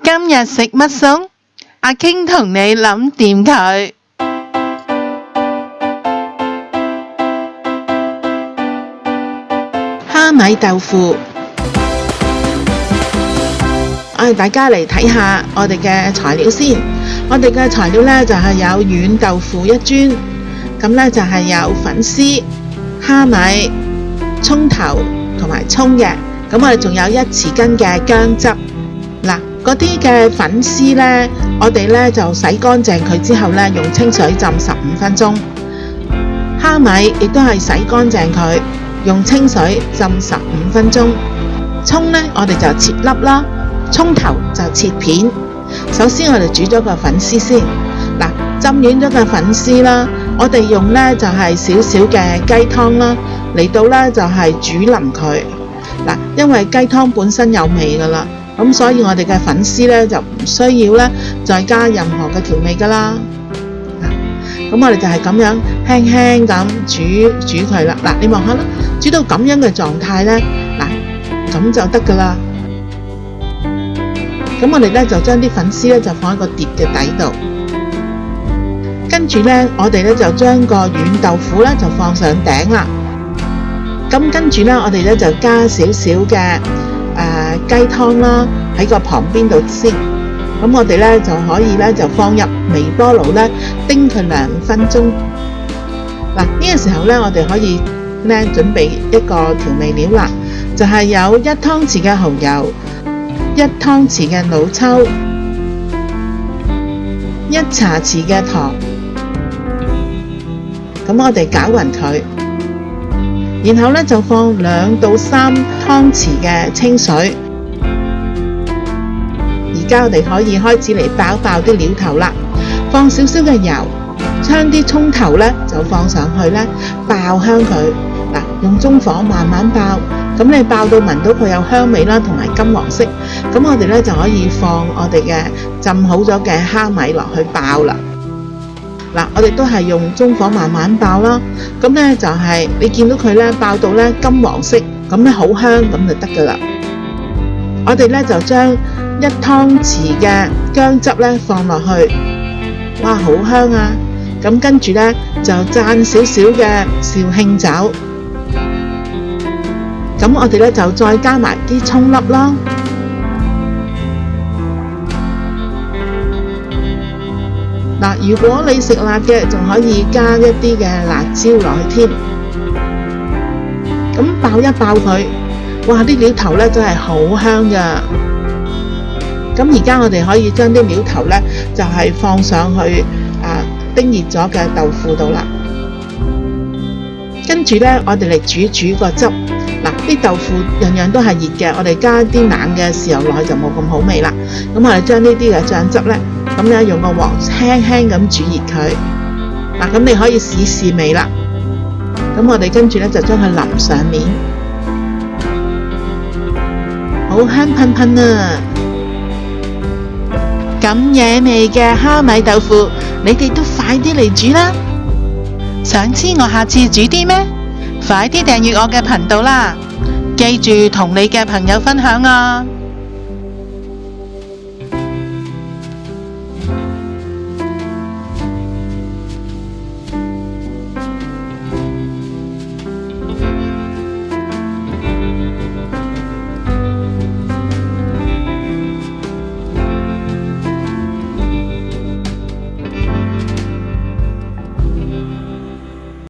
今日食乜餸？阿傾同你諗掂佢。蝦米豆腐，我哋大家嚟睇下我哋嘅材料先。我哋嘅材料呢，就係有軟豆腐1磚，咁呢就係有粉絲、蝦米、葱頭同埋葱嘅。咁我哋仲有1匙羹嘅薑汁。嗱，嗰啲嘅粉絲呢，我哋呢就洗乾淨佢之後呢，用清水浸15分鐘。蝦米亦都係洗乾淨佢，用清水浸15分鐘。葱呢，我哋就切粒啦，葱頭就切片。首先我哋煮咗個粉絲先。嗱，浸軟咗嘅粉絲啦，我哋用呢就係少少嘅雞湯啦，嚟到呢就係煮腍佢。嗱，因為雞湯本身有味噶啦，咁所以我哋嘅粉絲呢就唔需要呢再加任何嘅調味噶啦。咁我哋就係咁樣輕輕咁煮佢啦。嗱，你望下啦，煮到咁樣嘅狀態呢，嗱，咁就得噶啦。咁我哋呢就將啲粉絲呢就放喺個碟嘅底度，跟住呢我哋呢就將個軟豆腐呢就放上頂啦。咁跟住呢我哋呢就加少少嘅雞湯啦喺個旁邊度先。咁我哋呢就可以呢就放入微波爐呢叮佢2分鐘。嗱，呢個時候呢我哋可以呢準備一個調味料啦，就係有1湯匙嘅蠔油、1湯匙嘅老抽、1茶匙嘅糖。咁我哋攪勻佢，然後呢就放2到3湯匙嘅清水。而家我哋可以開始嚟爆啲料頭啦，放少少嘅油，將啲葱頭呢就放上去呢，爆香佢。嗱，用中火慢慢爆，咁你爆到聞到佢有香味啦，同埋金黃色，咁我哋呢就可以放我哋嘅浸好咗嘅蝦米落去爆啦。嗱，我哋都係用中火慢慢爆啦，咁呢就係你見到佢呢爆到呢金黃色，咁呢好香，咁就得噶啦。我哋呢就將1湯匙嘅薑汁呢放落去，哇，好香啊！咁跟住呢就灒少少嘅紹興酒，咁我哋呢就再加埋啲葱粒啦。嗱，如果你食辣嘅，仲可以加一啲嘅辣椒落去添。咁爆一爆佢，哇！啲料頭呢真係好香噶。咁而家我哋可以將啲料頭呢就係放上去叮熱咗嘅豆腐度啦。跟住呢，我哋嚟煮個汁。嗱，啲豆腐樣樣都係熱嘅，我哋加啲冷嘅豉油落去就冇咁好味啦。咁我哋將呢啲嘅醬汁呢，咁樣用個鑊輕輕咁煮熱佢。嗱，咁你可以試味啦。咁我哋跟住呢就將佢淋上面，好香噴噴啊！咁惹味嘅蝦米豆腐，你哋都快啲嚟煮啦！想知我下次煮啲咩？快啲訂閱我嘅頻道啦！記住同你嘅朋友分享啊！